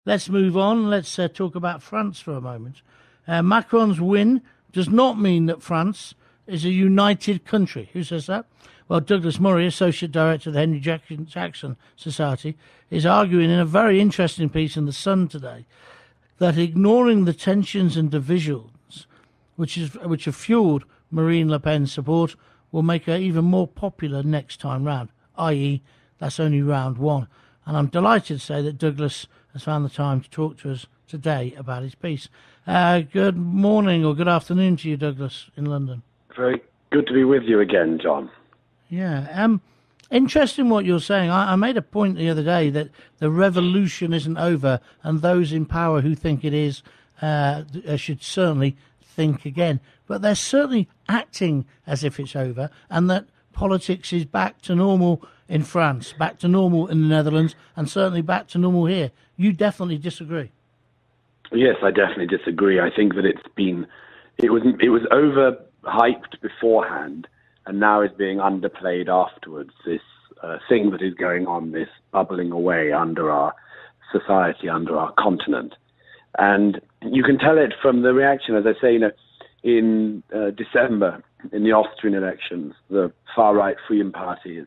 Let's move on. Let's talk about France for a moment. Macron's win does not mean that France is a united country. Who says that? Well, Douglas Murray, Associate Director of the Henry Jackson Society, is arguing in a very interesting piece in The Sun today that ignoring the tensions and divisions which have fueled Marine Le Pen's support will make her even more popular next time round, i.e., that's only round one. And I'm delighted to say that Douglas has found the time to talk to us today about his piece. Good morning or good afternoon to you, Douglas, in London. Very good to be with you again, John. Yeah. Interesting what you're saying. I made a point the other day that the revolution isn't over, and those in power who think it is should certainly think again. But they're certainly acting as if it's over, and that politics is back to normal in France, back to normal in the Netherlands, and certainly back to normal here. You definitely disagree. Yes, I definitely disagree. I think that it was overhyped beforehand, and now is being underplayed afterwards. This thing that is going on, this bubbling away under our society, under our continent, and you can tell it from the reaction. As I say, in December in the Austrian elections, the far-right Freedom Party is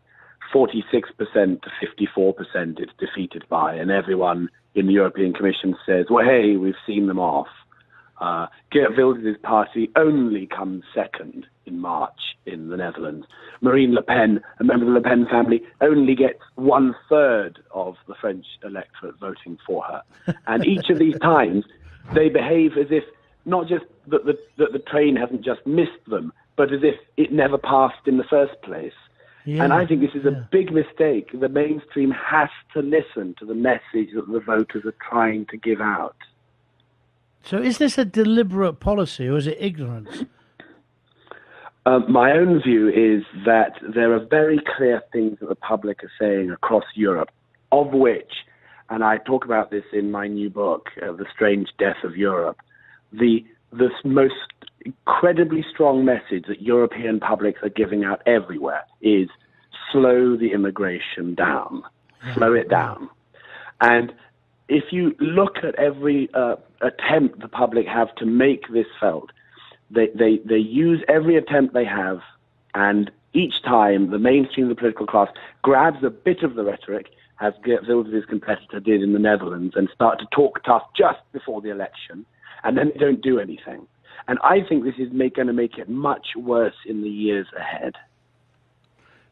46% to 54% it's defeated by, and everyone in the European Commission says, well, hey, we've seen them off. Geert Wilders' party only comes second in March in the Netherlands. Marine Le Pen, a member of the Le Pen family, only gets 1/3 of the French electorate voting for her. And each of these times, they behave as if not just that the train hasn't just missed them, but as if it never passed in the first place. Yeah, and I think this is a big mistake. The mainstream has to listen to the message that the voters are trying to give out. So is this a deliberate policy or is it ignorance? My own view is that there are very clear things that the public are saying across Europe, of which, and I talk about this in my new book, The Strange Death of Europe, the most incredibly strong message that European publics are giving out everywhere is slow the immigration down, slow it down. And if you look at every attempt the public have to make this felt, they use every attempt they have, and each time the mainstream of the political class grabs a bit of the rhetoric, as Geert Wilders' competitor did in the Netherlands, and start to talk tough just before the election, and then they don't do anything. And I think this is going to make it much worse in the years ahead.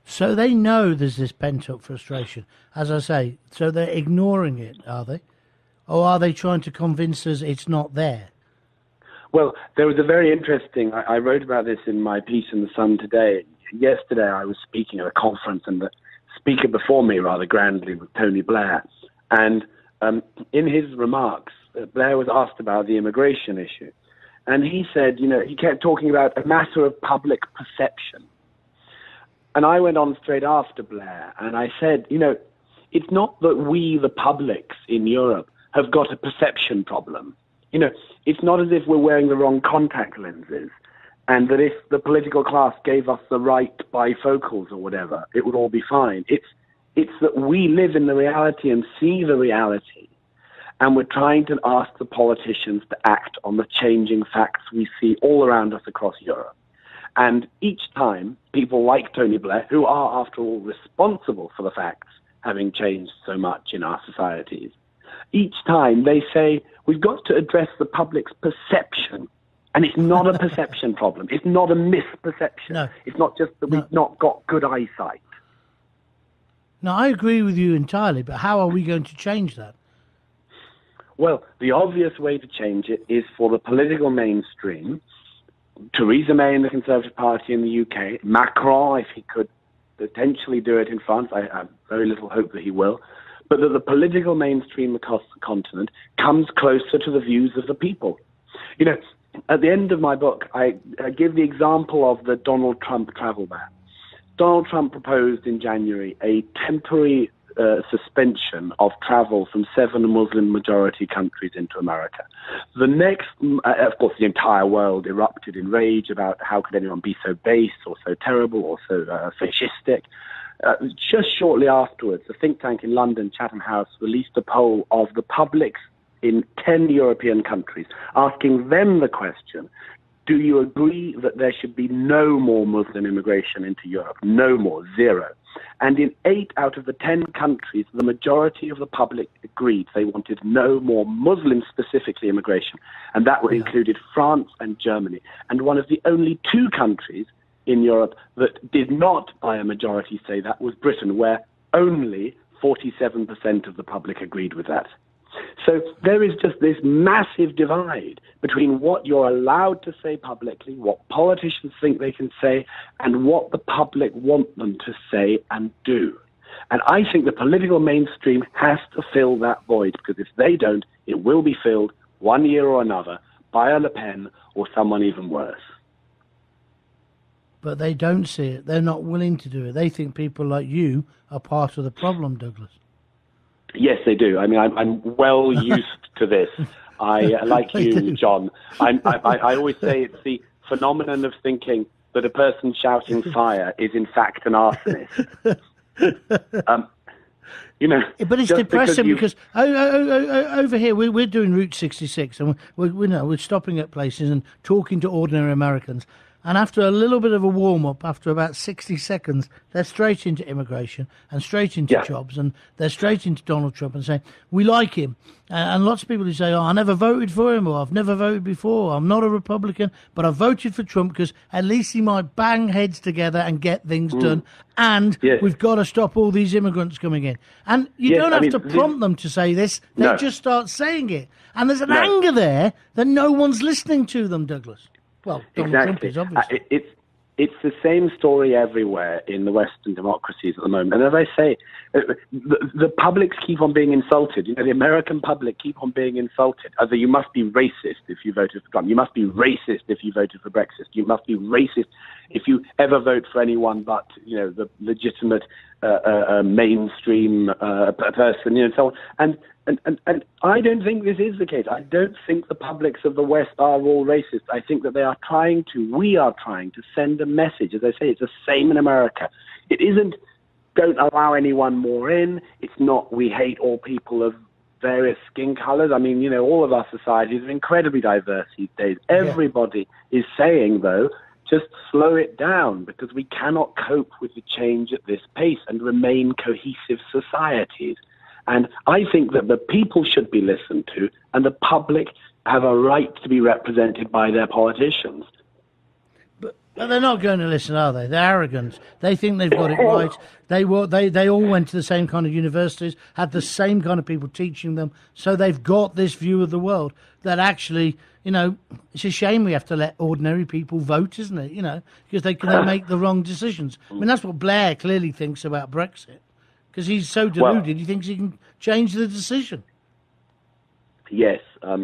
So they know there's this pent-up frustration, as I say, so they're ignoring it, are they? Or are they trying to convince us it's not there? Well, there was a very interesting, I wrote about this in my piece in The Sun today. Yesterday I was speaking at a conference, and the speaker before me, rather grandly, was Tony Blair. And in his remarks, Blair was asked about the immigration issue. And he said, he kept talking about a matter of public perception. And I went on straight after Blair, and I said, it's not that we, the publics in Europe, have got a perception problem. It's not as if we're wearing the wrong contact lenses, and that if the political class gave us the right bifocals or whatever, it would all be fine. It's that we live in the reality and see the reality, and we're trying to ask the politicians to act on the changing facts we see all around us across Europe. And each time, people like Tony Blair, who are, after all, responsible for the facts having changed so much in our societies, each time they say, we've got to address the public's perception. And it's not a perception problem. It's not a misperception. No. It's not just that we've not got good eyesight. No, I agree with you entirely, but how are we going to change that? Well, the obvious way to change it is for the political mainstream, Theresa May in the Conservative Party in the UK, Macron, if he could potentially do it in France, I have very little hope that he will, but that the political mainstream across the continent comes closer to the views of the people. At the end of my book, I give the example of the Donald Trump travel ban. Donald Trump proposed in January a temporary suspension of travel from 7 Muslim-majority countries into America. The next, of course, the entire world erupted in rage about how could anyone be so base or so terrible or so fascistic. Just shortly afterwards, a think tank in London, Chatham House, released a poll of the public's in 10 European countries, asking them the question, do you agree that there should be no more Muslim immigration into Europe? No more, zero. And in 8 out of the 10 countries, the majority of the public agreed they wanted no more Muslim, specifically, immigration. And that included France and Germany. And one of the only 2 countries in Europe that did not, by a majority, say that was Britain, where only 47% of the public agreed with that. So there is just this massive divide between what you're allowed to say publicly, what politicians think they can say, and what the public want them to say and do. And I think the political mainstream has to fill that void, because if they don't, it will be filled one year or another by a Le Pen or someone even worse. But they don't see it. They're not willing to do it. They think people like you are part of the problem, Douglas. Yes, they do. I mean, I'm well used to this. Like you, John, I always say it's the phenomenon of thinking that a person shouting fire is in fact an arsonist. But it's depressing because over here we're doing Route 66 and we're stopping at places and talking to ordinary Americans. And after a little bit of a warm-up, after about 60 seconds, they're straight into immigration and straight into jobs, and they're straight into Donald Trump and saying, we like him. And lots of people who say, oh, I never voted for him, or I've never voted before, I'm not a Republican, but I voted for Trump because at least he might bang heads together and get things done, and we've got to stop all these immigrants coming in. And you don't have to prompt them to say this, they just start saying it. And there's an anger there that no one's listening to them, Douglas. Well, Donald Trump is, obviously. It's the same story everywhere in the Western democracies at the moment. And as I say, the publics keep on being insulted. The American public keep on being insulted. As you must be racist if you voted for Trump. You must be racist if you voted for Brexit. You must be racist if you ever vote for anyone but, the legitimate mainstream person, and so on. And I don't think this is the case. I don't think the publics of the West are all racist. I think that we are trying to send a message. As I say, it's the same in America. It isn't, don't allow anyone more in. It's not, we hate all people of various skin colors. I mean, all of our societies are incredibly diverse these days. Everybody is saying, though, just slow it down, because we cannot cope with the change at this pace and remain cohesive societies. And I think that the people should be listened to, and the public have a right to be represented by their politicians. But they're not going to listen, are they? They're arrogant. They think they've got it right. They all went to the same kind of universities, had the same kind of people teaching them, so they've got this view of the world that actually, it's a shame we have to let ordinary people vote, isn't it? Because they make the wrong decisions. I mean, that's what Blair clearly thinks about Brexit. Because he's so deluded, he thinks he can change the decision. Yes. I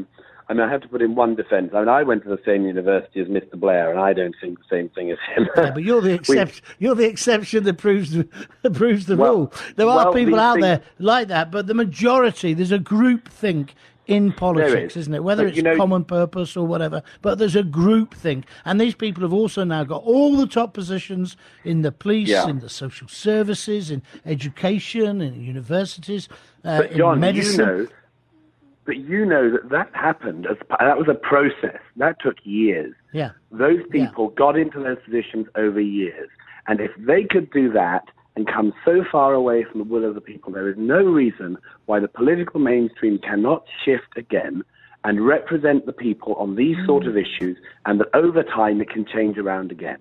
have to put in one defence. I went to the same university as Mr. Blair, and I don't think the same thing as him. Yeah, but you're the exception. You're the exception that proves the rule. There are people out there like that, but the majority, there's a group think in politics, isn't it? Whether it's common purpose or whatever, but there's a group thing. And these people have also now got all the top positions in the police, in the social services, in education, in universities, in medicine. But that happened. That was a process. That took years. Yeah. Those people got into those positions over years. And if they could do that and come so far away from the will of the people, there is no reason why the political mainstream cannot shift again and represent the people on these sort of issues, and that over time it can change around again.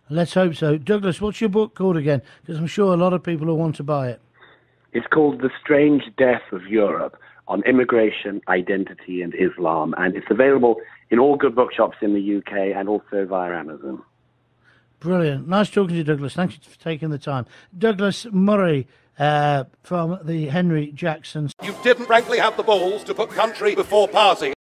Let's hope so. Douglas, what's your book called again? Because I'm sure a lot of people will want to buy it. It's called The Strange Death of Europe, on immigration, identity and Islam, and it's available in all good bookshops in the UK and also via Amazon. Brilliant. Nice talking to you, Douglas. Thank you for taking the time. Douglas Murray from the Henry Jackson. You didn't frankly have the balls to put country before party.